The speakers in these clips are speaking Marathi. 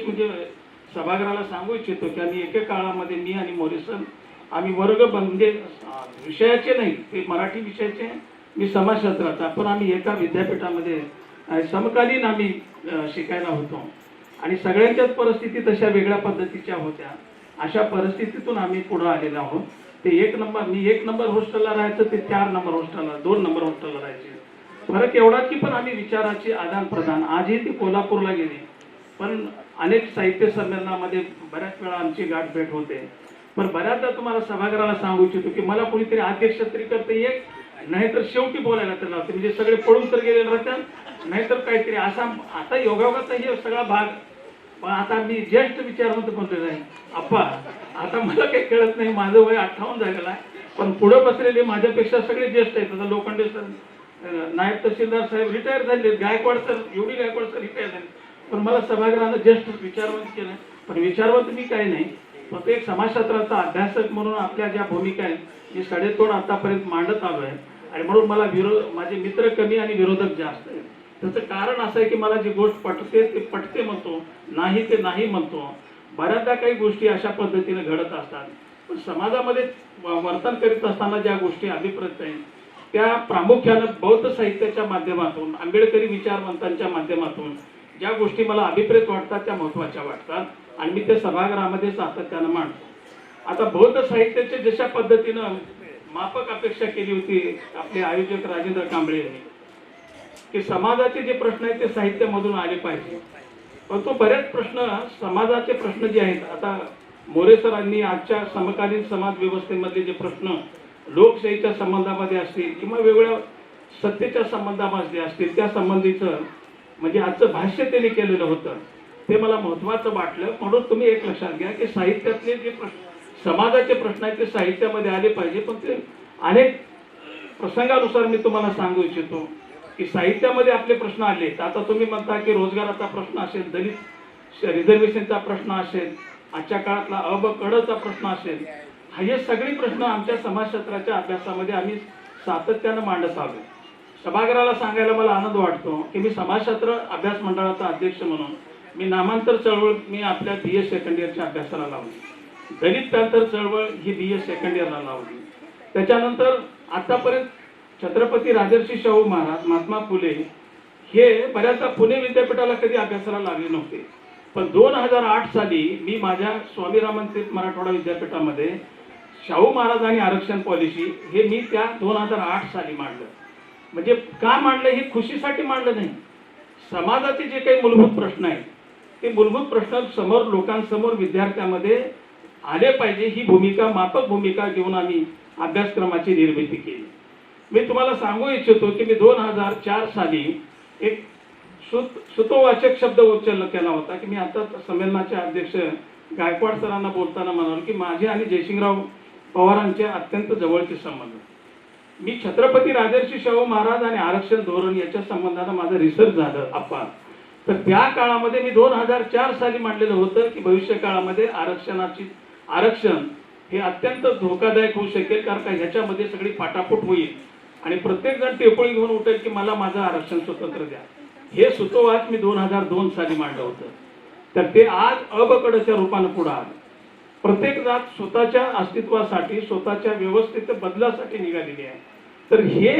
म्हणजे सभागृहाला सांगू इच्छितो की आम्ही एके काळामध्ये मी आणि मोरिसन आम्ही वर्ग म्हणजे विषयाचे नाही, ते मराठी विषयाचे, मी समाजशास्त्राचा, पण आम्ही एका विद्यापीठामध्ये समकालीन आम्ही शिकायला होतो आणि सगळ्यांच्याच परिस्थिती तशा वेगळ्या पद्धतीच्या होत्या. अशा परिस्थितीतून आम्ही पुढे आलेलो आहोत. ते मी 1 नंबर हॉस्टेलला राहायचं, ते 4 नंबर हॉस्टेलला, 2 नंबर हॉस्टेलला राहायचे. फरक एवढाच की पण आम्ही विचाराची आदान प्रदान, आजही ती कोल्हापूरला गेली, पण अनेक साहित्य संमेलनामध्ये बऱ्याच वेळा आमची गाठ भेट होते. पण बऱ्याचदा तुम्हाला सभागृहाला सांगू इच्छितो की मला कोणीतरी अध्यक्ष तरी करते एक, नाहीतर शेवटी बोलायला तर लावते. म्हणजे सगळे पळून तर गेलेले राहतात, नाहीतर काहीतरी असा. आता योगायोगाचा हे सगळा भाग. पण आता मी ज्येष्ठ विचारवंत म्हणतो नाही आप्पा, आता मला काही कळत नाही, माझं वय 58 झालेलं आहे, पण पुढे बसलेले माझ्यापेक्षा सगळे ज्येष्ठ आहेत. आता लोखंडे सर, नायब तहसीलदार साहेब रिटायर झाले, गायकवाड सर, एवढी गायकवाड सर रिटायर झाले, पण मला सभागृहानं ज्येष्ठ विचारवंत केलं. पण विचारवंत मी काही नाही, फक्त एक समाजशास्त्राचा अभ्यासक म्हणून आपल्या ज्या भूमिका आहेत मी सडेतोड आतापर्यंत मांडत आलो आहे. आणि म्हणून मला माझे मित्र कमी आणि विरोधक जास्त आहेत. त्याचं कारण असं आहे की मला जी गोष्ट पटते ते पटते म्हणतो, नाही ते नाही म्हणतो. बऱ्याचदा काही गोष्टी अशा पद्धतीने घडत असतात, पण समाजामध्ये वर्तन करीत असताना ज्या गोष्टी अभिप्रेत आहेत त्या प्रामुख्यानं बौद्ध साहित्याच्या माध्यमातून, आंबेडकरी विचारवंतांच्या माध्यमातून ज्या गोष्टी मला अभिप्रेत वाटतात त्या महत्त्वाच्या वाटतात आणि मी ते सभागृहामध्ये सातत्यानं मांडतो. आता बौद्ध साहित्याचे जशा पद्धतीनं माफक अपेक्षा केली होती आपले आयोजक राजेंद्र कांबळे यांनी की समाजाचे जे प्रश्न आहेत ते साहित्यामधून आले पाहिजे, पण तो बरेच प्रश्न, समाजाचे प्रश्न जे आहेत, आता मोरे सरांनी आजच्या समकालीन समाज व्यवस्थेमधले जे प्रश्न लोकशाहीच्या संबंधामध्ये असतील किंवा वेगवेगळ्या सत्तेच्या संबंधामध्ये असतील त्या संबंधीचं म्हणजे आजचं भाष्य त्यांनी केलेलं होतं, ते मला महत्त्वाचं वाटलं. म्हणून तुम्ही एक लक्षात घ्या की साहित्यातले जे प्रश्न, समाजाचे प्रश्न आहेत ते साहित्यामध्ये आले पाहिजे. पण ते अनेक प्रसंगानुसार मी तुम्हाला सांगू इच्छितो की साहित्यामध्ये आपले प्रश्न आले. आता तुम्ही म्हणता की रोजगाराचा प्रश्न असेल, दलित रिझर्वेशनचा प्रश्न असेल, आजच्या काळातला अ ब कडचा प्रश्न असेल, हे सगळे प्रश्न आमच्या समाजशास्त्राच्या अभ्यासामध्ये आम्ही सातत्यानं मांडत आलो. सभागृहाला सांगायला मला आनंद वाटतो की मी समाजशास्त्र अभ्यास मंडळाचा अध्यक्ष म्हणून मी नामांतर चळवळ मी आपल्या BA सेकंड इयरच्या अभ्यासाला लावली, दलित पॅंथर चळवळ ही BA सेकंड इयरला लावली. त्याच्यानंतर आतापर्यंत छत्रपती राजर्षी शाहू महाराज, महात्मा फुले हे बऱ्याचदा पुणे विद्यापीठाला कधी अभ्यासाला लागले नव्हते. पण 2008 साली मी माझ्या स्वामी रामन तीर्थ मराठवाडा विद्यापीठामध्ये शाहू महाराज आणि आरक्षण पॉलिसी हे मी त्या 2008 साली मांडलं. म्हणजे का मांडलं, हे खुशीसाठी मांडलं नाही. समाजाचे जे काही मूलभूत प्रश्न आहेत ते मूलभूत प्रश्न समोर लोकांसमोर विद्यार्थ्यांमध्ये आले पाहिजे, ही भूमिका, माफक भूमिका घेऊन आम्ही अभ्यासक्रमाची निर्मिती केली. मी तुम्हाला सांगू इच्छितो की मी 2004 साली एक सुतोवाचक शब्द उच्चार केला होता की मी आता संमेलनाचे अध्यक्ष गायकवाड सरांना बोलताना म्हणालो की माझे आणि जयसिंगराव पवारांचे अत्यंत जवळचे संबंध. मी छत्रपती राजर्षी शाहू महाराज आणि आरक्षण धोरण याच्या संबंधानं माझं रिसर्च झालं आप्पा. तर त्या काळामध्ये मी 2004 साली मांडलेलं होतं की भविष्य काळामध्ये आरक्षण हे अत्यंत धोकादायक होऊ शकेल, कारण का ह्याच्यामध्ये सगळी पाटापोट होईल आणि प्रत्येक जण टेपळी घेऊन उठेल की मला माझं आरक्षण स्वतंत्र द्या. हे सुतोवाच मी 2002 साली मांडलं होतं. तर ते आज अबकडच्या रूपानं पुढे आलं. प्रत्येक जात स्वतःच्या अस्तित्वासाठी, स्वतःच्या व्यवस्थेत बदलासाठी निघालेली आहे. तर हे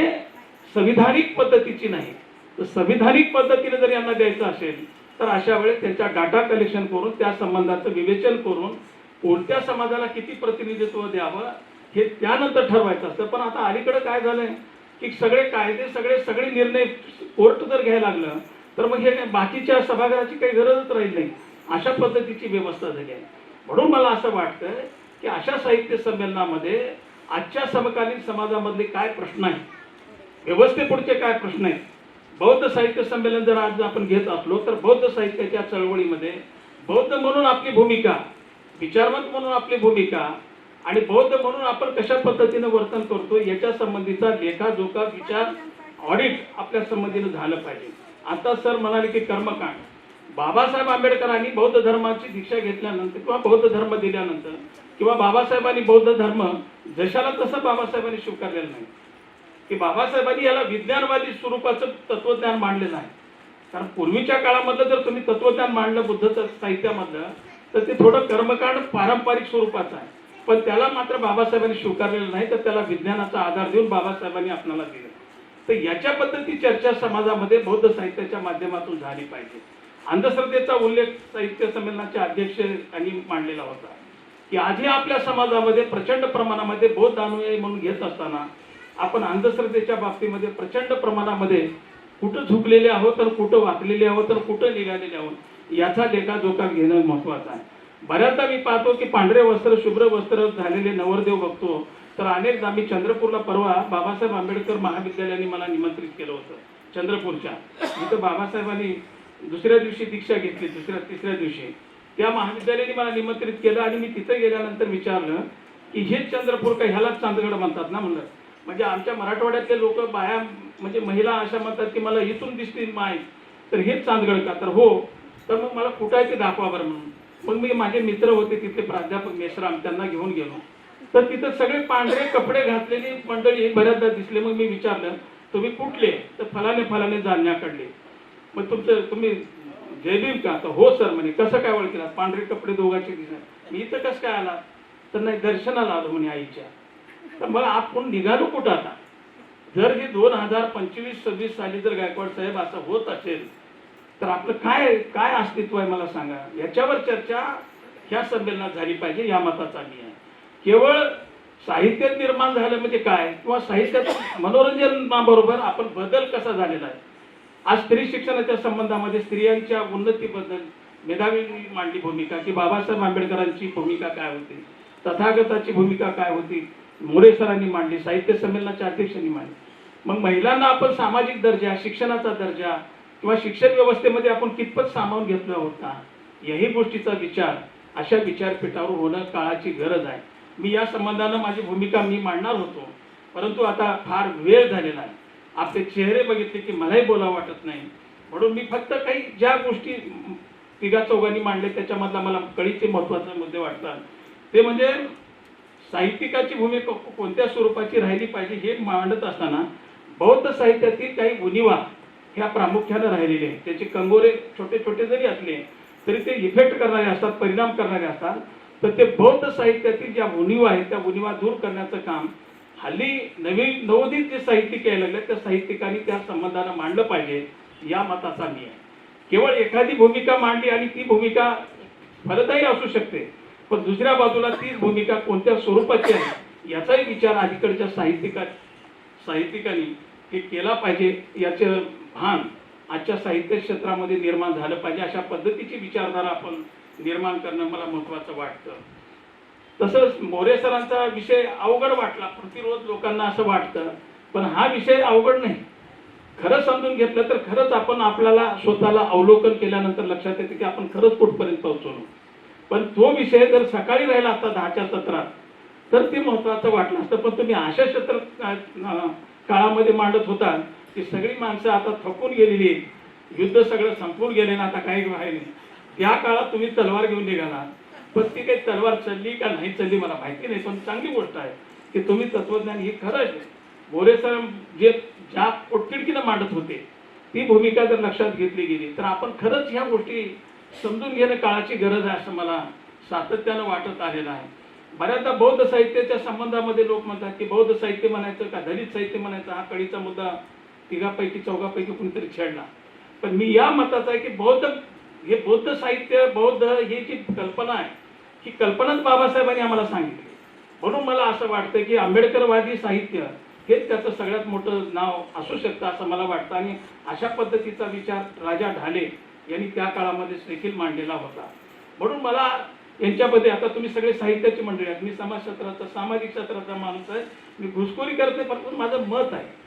संविधानिक पद्धतीची नाही, तर संविधानिक पद्धतीने जर यांना द्यायचं असेल तर अशा वेळेस त्यांच्या डाटा कलेक्शन करून त्या संबंधाचं विवेचन करून कोणत्या समाजाला किती प्रतिनिधित्व द्यावं हे त्यानंतर ठरवायचं असतं. पण आता अलीकडे काय झालंय की सगळे कायदे, सगळे निर्णय कोर्ट जर घ्यायला लागलं तर मग हे बाकीच्या सभागृहाची काही गरजच राहील नाही, अशा पद्धतीची व्यवस्था झाली आहे. म्हणून मला असं वाटतं की अशा साहित्य संमेलनामध्ये आजच्या समकालीन समाजामधले काय प्रश्न आहेत, व्यवस्थेपुढचे काय प्रश्न आहेत. बौद्ध साहित्य संमेलन जर आज आपण घेत असलो तर बौद्ध साहित्याच्या चळवळीमध्ये बौद्ध म्हणून आपली भूमिका, विचारवंत म्हणून आपली भूमिका आणि बौद्ध म्हणून आपण कशा पद्धतीने वर्तन करतो याच्या संबंधीचा लेखाजोखा, विचार, ऑडिट आपल्या संबंधीनं झालं पाहिजे. आता सर म्हणाले की कर्मकांड, बाबासाहेब आंबेडकरांनी बौद्ध धर्माची दीक्षा घेतल्यानंतर किंवा बौद्ध धर्म दिल्यानंतर किंवा बाबासाहेबांनी बौद्ध धर्म जशाला तसं बाबासाहेबांनी स्वीकारलेलं नाही की बाबासाहेबांनी याला विज्ञानवादी स्वरूपाचं तत्वज्ञान मांडलेलं आहे. कारण पूर्वीच्या काळामधलं जर तुम्ही तत्वज्ञान मांडलं बुद्धचं साहित्यामधलं तर ते थोडं कर्मकांड पारंपरिक स्वरूपाचं आहे, पण त्याला मात्र बाबासाहेबांनी स्वीकारलेलं नाही, तर त्याला विज्ञानाचा आधार देऊन बाबासाहेबांनी आपल्याला दिलं. तर याच्या पद्धती चर्चा समाजामध्ये बौद्ध साहित्याच्या माध्यमातून झाली पाहिजे. अंधश्रद्धेचा उल्लेख साहित्य संमेलनाचे अध्यक्षांनी मांडलेला होता की आधी आपल्या समाजामध्ये प्रचंड प्रमाणामध्ये बौद्ध अनुयायी म्हणून घेत असताना आपण अंधश्रद्धेच्या बाबतीमध्ये प्रचंड प्रमाणामध्ये कुठं झुकलेले आहोत तर कुठं वाकलेले आहोत तर कुठं निघालेले आहोत याचा लेखाजोखा घेणं महत्वाचं आहे. बऱ्याचदा मी पाहतो की पांढरे वस्त्र शुभ्र वस्त्र झालेले नवरदेव बघतो, तर अनेकदा मी चंद्रपूरला परवा बाबासाहेब आंबेडकर महाविद्यालयाने मला निमंत्रित केलं होतं चंद्रपूरच्या. तिथं बाबासाहेबांनी दुसऱ्या दिवशी दीक्षा घेतली, तिसऱ्या दिवशी त्या महाविद्यालयाने मला निमंत्रित केलं आणि मी तिथं गेल्यानंतर विचारलं की हे चंद्रपूर का ह्यालाच चांदगड म्हणतात ना म्हणलं. म्हणजे आमच्या मराठवाड्यातले लोक बाया म्हणजे महिला अशा म्हणतात की मला इथून दिसतील माय, तर हेच चांदगड का? तर हो. तर मग मला कुठं आहे ते दाखवा बरं म्हणून. मग मी माझे मित्र होते तिथले प्राध्यापक मेश्राम, त्यांना घेऊन गेलो. तर तिथं सगळे पांढरे कपडे घातलेली मंडळी बऱ्याचदा दिसले. मग मी विचारलं तुम्ही कुठले? तर फलाने जालन्याकडले. मग तुम्ही जयभीम का? तर हो सर म्हणे. कसं काय ओळखला? पांढरे कपडे दोघांचे दिसत. मी इथं कसं काय आला? तर नाही दर्शनाला आलो म्हणे आईच्या. तर मला आपण निघालो कुठं आता? जर हे 2025-26 साली जर गायकवाड साहेब असं होत असेल तर आपलं काय अस्तित्व आहे मला सांगा. याच्यावर चर्चा ह्या संमेलनात झाली पाहिजे, या मताचा मी आहे. केवळ साहित्यात निर्माण झालं म्हणजे काय, किंवा साहित्यात मनोरंजनाबरोबर आपण बदल कसा झालेला आहे. आज स्त्री शिक्षणाच्या संबंधामध्ये स्त्रियांच्या उन्नतीबद्दल मेधावींनी मांडली भूमिका की बाबासाहेब आंबेडकरांची भूमिका काय होती, तथागताची भूमिका काय होती, मोरे सरांनी मांडली, साहित्य संमेलनाच्या अध्यक्षांनी मांडली. मग महिलांना आपण सामाजिक दर्जा, शिक्षणाचा दर्जा किंवा शिक्षण व्यवस्थेमध्ये आपण कितपत सामावून घेतला होता, याही गोष्टीचा विचार अशा विचारपीठावर होणं काळाची गरज आहे. मी या संबंधानं माझी भूमिका मी मांडणार होतो, परंतु आता फार वेळ झालेला आहे. आपले चेहरे बघितले की मलाही बोलावं वाटत नाही, म्हणून मी फक्त काही ज्या गोष्टी तिघा चौघांनी मांडले त्याच्यामधला मला कळीचे महत्वाचे मुद्दे वाटतात ते म्हणजे साहित्यिकाची भूमिका कोणत्या स्वरूपाची राहिली पाहिजे हे मांडत असताना बौद्ध साहित्यातील काही उणिवा ह्या प्रामुख्याने राहिलेले आहेत. त्याचे कंगोरे छोटे छोटे जरी असले तरी ते इफेक्ट करणारे असतात, परिणाम करणारे असतात. तर ते बौद्ध साहित्यातील ज्या उणिवा आहेत त्या उणिवा दूर करण्याचं काम हल्ली नवोदित जे साहित्यिक यायला लागले त्या साहित्यिकांनी त्या संबंधानं मांडलं पाहिजे, या मताचा मी आहे. केवळ एखादी भूमिका मांडली आणि ती भूमिका फलदायी असू शकते, पण दुसऱ्या बाजूला तीच भूमिका कोणत्या स्वरूपाची आहे याचाही विचार अलीकडच्या साहित्यिकांनी हे केला पाहिजे. याचे भान आजच्या साहित्य क्षेत्रामध्ये निर्माण झालं पाहिजे. अशा पद्धतीची विचारधारा आपण निर्माण करणं मला महत्वाचं वाटतं. तसंच मोरे सरांचा विषय अवघड वाटला, प्रतिरोध लोकांना असं वाटतं, पण हा विषय अवघड नाही. खरं समजून घेतलं तर खरंच आपण आपल्याला स्वतःला अवलोकन केल्यानंतर लक्षात येते की आपण खरंच कुठपर्यंत पोहोचलो. पण तो विषय जर सकाळी राहिला असता 10च्या सत्रात तर ते महत्वाचं वाटलं असतं. पण तुम्ही अशा काळामध्ये मांडत होता की सगळी माणसं आता थकून गेलेली, युद्ध सगळं संपून गेले ना, आता काही राहिले. त्या काळात तुम्ही तलवार घेऊन निघाला, पण ती काही तलवार चालली का नाही चालली मला माहिती नाही, पण चांगली गोष्ट आहे की तुम्ही तत्वज्ञान हे खरं आहे. मोरे सर जे ज्या पोटतिडकीनं मांडत होते ती भूमिका जर लक्षात घेतली गेली तर आपण खरंच ह्या गोष्टी समजून घेणं काळाची गरज आहे असं मला सातत्यानं वाटत आलेलं आहे. बऱ्याचदा बौद्ध साहित्याच्या संबंधामध्ये लोक म्हणतात की बौद्ध साहित्य म्हणायचं का दलित साहित्य म्हणायचं, हा कळीचा मुद्दा तिघापैकी चौघापैकी कुणीतरी छेडला. पण मी या मताचा आहे की बौद्ध साहित्य, बौद्ध ही जी कल्पना आहे ही कल्पनाच बाबासाहेबांनी आम्हाला सांगितली. म्हणून मला असं वाटतं की आंबेडकरवादी साहित्य हेच त्याचं सगळ्यात मोठं नाव असू शकतं असं मला वाटतं. आणि अशा पद्धतीचा विचार राजा ढाले यांनी त्या काळामध्ये देखील मांडलेला होता. म्हणून मला यांच्यामध्ये, आता तुम्ही सगळे साहित्याची मंडळी आहेत, मी समाजशास्त्राचा सामाजिक शास्त्राचा माणूस आहे, मी घुसखोरी करत नाही, पण माझं मत आहे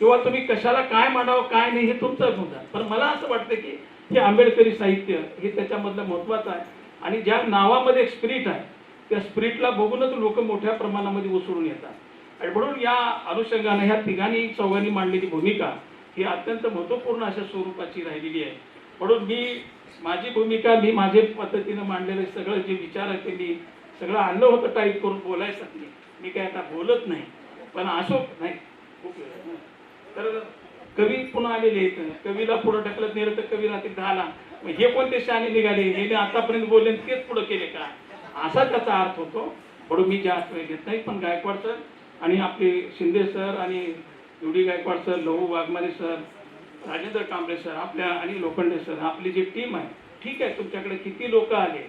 किंवा तुम्ही कशाला काय मांडावं काय नाही हे तुमचं मुद्दा. पण मला असं वाटतं की हे आंबेडकरी साहित्य हे त्याच्यामधलं महत्वाचं आहे आणि ज्या नावामध्ये एक स्पिरिट आहे त्या स्पिरिटला बघूनच लोक मोठ्या प्रमाणामध्ये उसळून येतात. आणि म्हणून या अनुषंगाने ह्या तिघांनी चौघांनी मांडलेली भूमिका ही अत्यंत महत्त्वपूर्ण अशा स्वरूपाची राहिलेली आहे. म्हणून माझी भूमिका मी माझ्या पद्धतीनं मांडलेले सगळं जे विचार आहे ते मी सगळं आणलं होतं टाईप करून बोलायसाठी. मी काय आता बोलत नाही, पण असो नाही खूप तर कवी पुन्हा आलेले आहेत, कवीला पुढे ढकलत नेलं तर कवी राहतील 10ला. हे कोणते शहाणे निघाले, हे आतापर्यंत बोलले तेच पुढे केले का, असा त्याचा अर्थ होतो. म्हणून मी जास्त वेळ घेत नाही. पण गायकवाड सर आणि आपले शिंदे सर आणि UD गायकवाड सर, लहू वाघमारे सर, राजेंद्र कांबळे सर आपल्या आणि लोखंडे सर, आपली जी टीम आहे, ठीक आहे, तुमच्याकडे किती लोक आले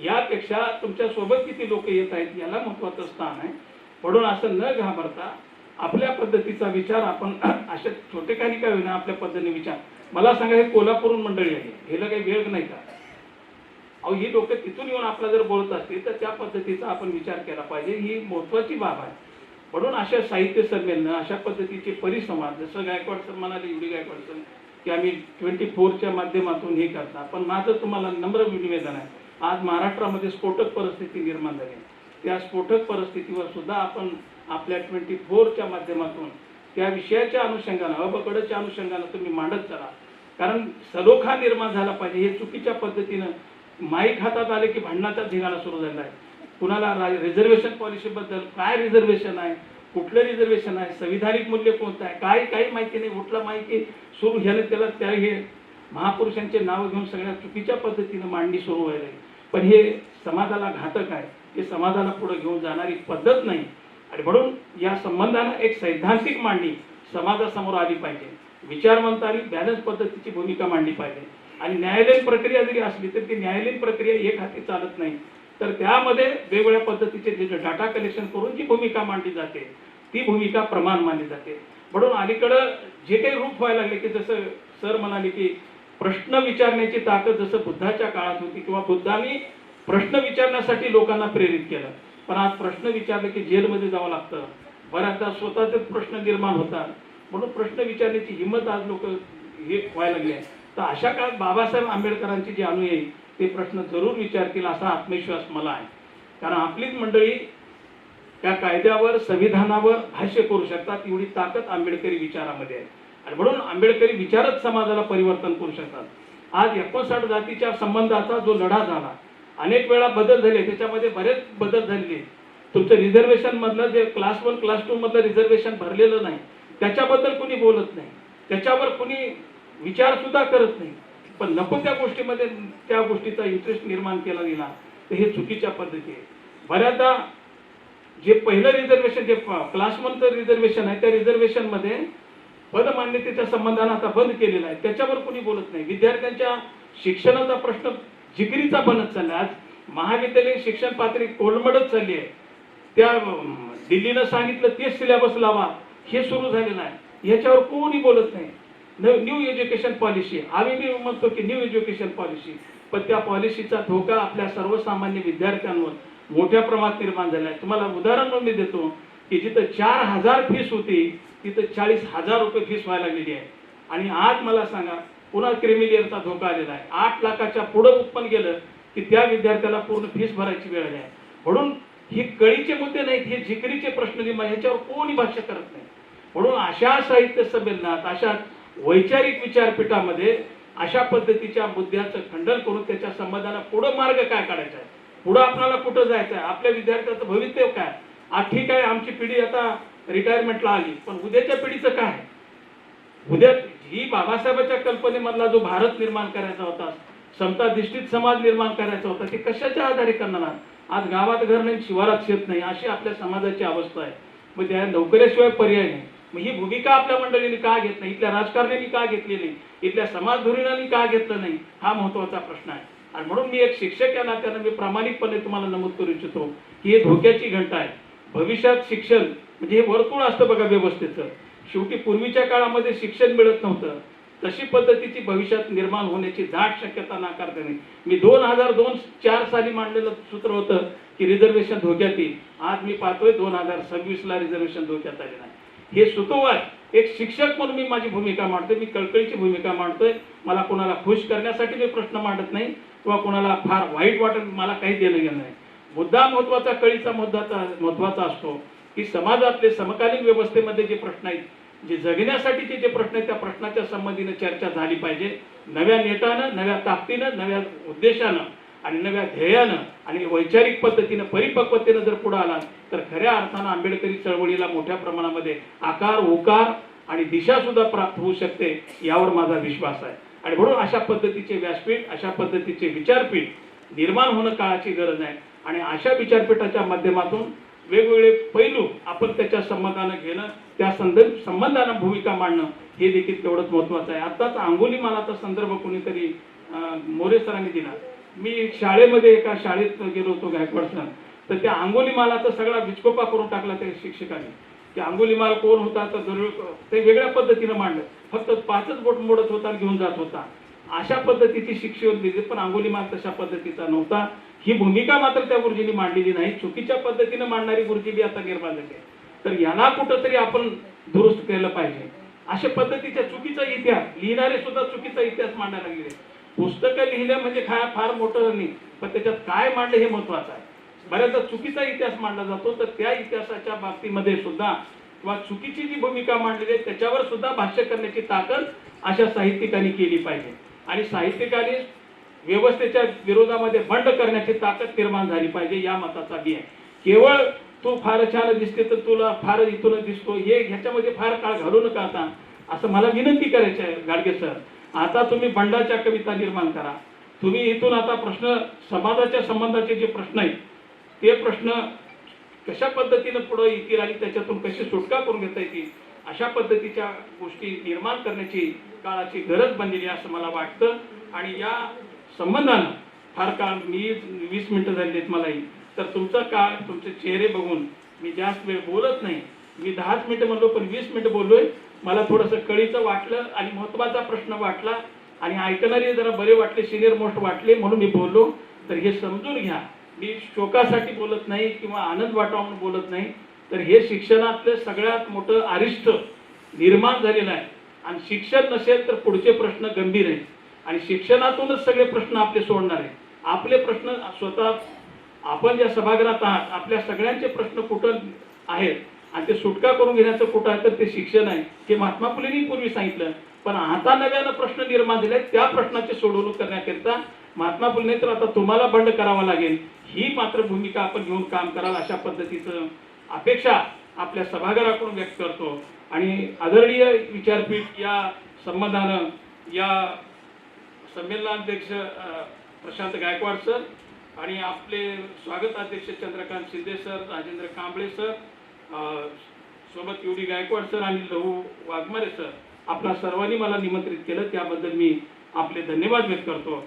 यापेक्षा तुमच्या सोबत किती लोक येत आहेत याला महत्वाचं स्थान आहे. म्हणून असं न घाबरता आपल्या पद्धतीचा विचार आपण अशा छोटे काही का होईना आपल्या पद्धतीने विचार. मला सांगा, हे कोल्हापूरून मंडळी आहे, ह्याला काही वेळ नाही का? अहो, ही लोक तिथून येऊन आपला जर बोलत असतील तर त्या पद्धतीचा आपण विचार केला पाहिजे, ही महत्वाची बाब आहे. म्हणून अशा साहित्य संमेलन, अशा पद्धतीचे परिसंवाद, जसं गायकवाड सर म्हणाले, UD गायकवाड सर, की आम्ही 24च्या माध्यमातून हे करता. पण माझं तुम्हाला नम्र निवेदन आहे, आज महाराष्ट्रामध्ये स्फोटक परिस्थिती निर्माण झाली. त्या स्फोटक परिस्थितीवर सुद्धा आपण आपल्या 24च्या माध्यमातून त्या विषयाच्या अनुषंगानं, अबकडच्या अनुषंगानं तुम्ही मांडत चला. कारण सलोखा निर्माण झाला पाहिजे. हे चुकीच्या पद्धतीनं माईक हातात आले की भांडणाचा धिंगाणा सुरू झाला आहे. कुणाला रिझर्वेशन पॉलिसीबद्दल काय रिझर्वेशन आहे, कुठलं रिझर्वेशन आहे, संविधानिक मूल्य कोणतं आहे, काही माहिती नाही. कुठला माहिती सुरू ह्याने त्याला त्या हे महापुरुषांचे नाव घेऊन सगळ्या चुकीच्या पद्धतीनं मांडणी सुरू व्हायला. पण हे समाजाला घातक आहे, हे समाजाला पुढे घेऊन जाणारी पद्धत नाही. आणि म्हणून या संबंधानं एक सैद्धांतिक मांडणी समाजासमोर आली पाहिजे. विचारवंत आणि बॅलन्स पद्धतीची भूमिका मांडली पाहिजे. आणि न्यायालयीन प्रक्रिया जरी असली तर ती न्यायालयीन प्रक्रिया एक हाती चालत नाही. तर त्यामध्ये वेगवेगळ्या पद्धतीचे जे डाटा कलेक्शन करून जी भूमिका मांडली जाते ती भूमिका प्रमाण मानली जाते. म्हणून अलीकडं जे काही रूप व्हायला लागले, की जसं सर म्हणाले की प्रश्न विचारण्याची ताकद जसं बुद्धाच्या काळात होती किंवा बुद्धांनी प्रश्न विचारण्यासाठी लोकांना प्रेरित केलं, पण आज प्रश्न विचारले की जेलमध्ये जावं लागतं, बऱ्याचदा स्वतःचेच प्रश्न निर्माण होतात. म्हणून प्रश्न विचारण्याची हिंमत आज लोक हे व्हायला लागली आहे. तर अशा काळात बाबासाहेब आंबेडकरांचे जे अनुयायी ते प्रश्न जरूर विचारतील असा आत्मविश्वास मला आहे. कारण आपलीच मंडळी त्या कायद्यावर, संविधानावर भाष्य करू शकतात, एवढी ताकद आंबेडकरी विचारामध्ये आहे. आणि म्हणून आंबेडकरी विचारच समाजाला परिवर्तन करू शकतात. आज 59 जातीच्या संबंधाचा जो लढा झाला, अनेक वेळा बदल झाले, त्याच्यामध्ये बरेच बदल झालेले. तुमचं रिझर्वेशन मधलं जे क्लास 1 क्लास 2 मधलं रिझर्वेशन भरलेलं नाही त्याच्याबद्दल कुणी बोलत नाही, त्याच्यावर कुणी विचार सुद्धा करत नाही. पण नको त्या गोष्टीमध्ये त्या गोष्टीचा इंटरेस्ट निर्माण केला गेला तर हे चुकीच्या पद्धती आहे. बऱ्याचदा जे पहिलं रिझर्वेशन, जे क्लास 1चं रिझर्वेशन आहे, त्या रिझर्वेशन मध्ये पदमान्यतेच्या संबंधानं आता बंद केलेला आहे, त्याच्यावर कोणी बोलत नाही. विद्यार्थ्यांच्या शिक्षणाचा प्रश्न जिकिरीचा बनत चालला. आज महाविद्यालयीन शिक्षण पातळी कोलमडत चालली आहे. त्या दिल्लीनं सांगितलं तेच सिलेबस लावा, हे सुरू झालेलं आहे, याच्यावर कोणी बोलत नाही. न्यू एज्युकेशन पॉलिसी, आम्ही बी म्हणतो की न्यू एज्युकेशन पॉलिसी, पण त्या पॉलिसीचा धोका आपल्या सर्वसामान्य विद्यार्थ्यांवर मोठ्या प्रमाणात निर्माण झाला आहे. तुम्हाला उदाहरण म्हणून मी देतो की जिथं 4000 फीस होती तिथं 40,000 रुपये फीस व्हायला लागलेली आहे. आणि आज मला सांगा पुन्हा क्रिमिलियरचा धोका आलेला आहे. 8 लाखाच्या पुढे उत्पन्न गेलं की त्या विद्यार्थ्याला पूर्ण फीस भरायची वेळ आहे. म्हणून ही कळीचे मुद्दे नाहीत, हे जिकरीचे प्रश्न ह्याच्यावर कोणी भाष्य करत नाही. म्हणून अशा साहित्य संमेलनात, अशा वैचारिक विचारपीठामध्ये अशा पद्धतीच्या मुद्द्याचं खंडन करून त्याच्या संबंधानं पुढे मार्ग काय काढायचा आहे, पुढे आपल्याला कुठं जायचं आहे, आपल्या विद्यार्थ्याचं भवितव्य काय. आज ठीक आहे, आमची पिढी आता रिटायरमेंटला आली, पण उद्याच्या पिढीचं काय? उद्या ही बाबासाहेबांच्या कल्पनेमधला जो भारत निर्माण करायचा होता, समताधिष्ठित समाज निर्माण करायचा होता, ते कशाच्या आधारे करणार? आज गावात घर नाही, शिवारात शेत नाही, अशी आपल्या समाजाची अवस्था आहे. मग त्या नोकरीशिवाय पर्याय नाही. मग ही भूमिका आपल्या मंडळींनी का घेत नाही, इथल्या राजकारण्यांनी का घेतली नाही, इथल्या समाज धोरणांनी का घेतलं नाही, हा महत्वाचा प्रश्न आहे. आणि म्हणून मी एक शिक्षक या नात्यानं मी प्रामाणिकपणे तुम्हाला नमूद करू इच्छितो की हे धोक्याची घंटा आहे. भविष्यात शिक्षण म्हणजे हे वर्तुळ असतं बघा व्यवस्थेचं. शेवटी पूर्वीच्या काळामध्ये शिक्षण मिळत नव्हतं, तशी पद्धतीची भविष्यात निर्माण होण्याची दाट शक्यता नाकारता नाही. मी 2002-4 साली मांडलेलं सूत्र होतं की रिझर्वेशन धोक्यात येईल. आज मी पाहतोय 2026ला रिझर्वेशन धोक्यात आले नाही. हे सुतोवाद एक शिक्षक म्हणून मी माझी भूमिका मांडतोय, मी कळकळीची भूमिका मांडतोय. मला कोणाला खुश करण्यासाठी मी प्रश्न मांडत नाही किंवा कोणाला फार वाईट वाटत मला काही देणं घेणं नाही. मुद्दा महत्वाचा, कळीचा मुद्दा महत्वाचा असतो की समाजातले समकालीन व्यवस्थेमध्ये जे प्रश्न आहेत, जे जगण्यासाठीचे जे प्रश्न आहेत, त्या प्रश्नाच्या संबंधीने चर्चा झाली पाहिजे. नव्या नेटानं, नव्या ताकदीनं, नव्या उद्देशानं आणि नव्या ध्येयानं आणि वैचारिक पद्धतीनं, परिपक्वतेनं जर पुढे आला तर खऱ्या अर्थानं आंबेडकरी चळवळीला मोठ्या प्रमाणामध्ये आकार, उकार आणि दिशा सुद्धा प्राप्त होऊ शकते यावर माझा विश्वास आहे. आणि म्हणून अशा पद्धतीचे व्यासपीठ, अशा पद्धतीचे विचारपीठ निर्माण होणं काळाची गरज आहे. आणि अशा विचारपीठाच्या माध्यमातून वेगवेगळे पैलू आपण त्याच्या संबंधानं घेणं, त्या संबंधानं भूमिका मांडणं हे देखील तेवढंच महत्वाचं आहे. आताच अंगुलीमालाचा संदर्भ कोणीतरी मोरे सरांनी दिला. मी शाळेमध्ये एका शाळेत गेलो होतो गायकवाड सर, तर त्या अंगुलीमालाचा सगळा विचकोपा करून टाकला त्या शिक्षकांनी. की अंगुलीमाल कोण होता तर ते वेगळ्या पद्धतीनं मांडलं, फक्त 5च बोट मोडत होता घेऊन जात होता. अशा पद्धतीची शिक्षण दिली, पण अंगुलीमाल तशा पद्धतीचा नव्हता. ही भूमिका मात्र त्या गुरुजींनी मांडलेली नाही. चुकीच्या पद्धतीने मांडणारी गुरुजी बी आता निर्माण झाली. तर याला कुठंतरी आपण दुरुस्त केलं पाहिजे. अशा पद्धतीचा चुकीचा इतिहास लिहिणारे सुद्धा चुकीचा इतिहास मांडायला लागले. पुस्तकं लिहिलं म्हणजे फार मोठं नाही, पण त्याच्यात काय मांडलं हे महत्वाचं आहे. बऱ्याचदा चुकीचा इतिहास मांडला जातो, तर त्या इतिहासाच्या बाबतीमध्ये सुद्धा किंवा चुकीची जी भूमिका मांडलेली आहे त्याच्यावर सुद्धा भाष्य करण्याची ताकद अशा साहित्यिकांनी केली पाहिजे. आणि साहित्यिकांनी व्यवस्थेच्या विरोधामध्ये बंड करण्याची ताकद निर्माण झाली पाहिजे, या मताचा बी आहे. केवळ तू फार छान दिसते तर तुला फार इथून दिसतो हे ह्याच्यामध्ये फार काळ घालू नका आता, असं मला विनंती करायची आहे. गाडगे सर, आता तुम्ही बंडाच्या कविता निर्माण करा. तुम्ही इथून आता प्रश्न समाजाच्या संबंधाचे जे प्रश्न आहेत ते प्रश्न कशा पद्धतीने पुढे येतील आणि त्याच्यातून कशी सुटका करून घेता येतील अशा पद्धतीच्या गोष्टी निर्माण करण्याची काळाची गरज बनलेली आहे असं मला वाटतं. आणि या संबंधानं फार काळ मी 20 मिनिटं झाली आहेत मलाही, तर तुमचा काळ तुमचे चेहरे बघून मी जास्त वेळ बोलत नाही. मी 10 मिनिटं म्हणलो पण 20 मिनिटं बोललोय. मला थोडंसं कळीचं वाटलं आणि महत्वाचा प्रश्न वाटला आणि ऐकणारे जरा बरे वाटले, सिनियर मोस्ट वाटले म्हणून मी बोललो. तर हे समजून घ्या, मी शोकासाठी बोलत नाही किंवा आनंद वाटावा म्हणून बोलत नाही. तर हे शिक्षणातलं सगळ्यात मोठं अरिष्ट निर्माण झालेलं आहे. आणि शिक्षण नसेल तर पुढचे प्रश्न गंभीर आहेत आणि शिक्षणातूनच सगळे प्रश्न आपले सोडणार आहेत. आपले प्रश्न स्वतः आपण ज्या सभागृहात आहात आपल्या सगळ्यांचे प्रश्न कुठं आहेत आणि ते सुटका करून घेण्याचं कुठं आहे तर ते शिक्षण आहे. हे महात्मा फुलेंनी पूर्वी सांगितलं. पण आता नव्यानं प्रश्न निर्माण झाले, त्या प्रश्नाची सोडवणूक करण्याकरिता महात्मा फुले तर आता तुम्हाला बंड करावा लागेल. ही मात्र भूमिका आपण घेऊन काम कराल अशा पद्धतीचं अपेक्षा आपल्या सभागृहाकडून व्यक्त करतो. आणि आदरणीय विचारपीठ या संबंधानं या संमेलनाध्यक्ष प्रशांत गायकवाड सर आणि आपले स्वागत अध्यक्ष चंद्रकांत शिंदे सर, राजेंद्र कांबळे सर, सोबत युडी गायकवाड सर आणि लहू वाघमारे सर, आपल्या सर्वांनी मला निमंत्रित केलं त्याबद्दल मी आपले धन्यवाद व्यक्त करतो.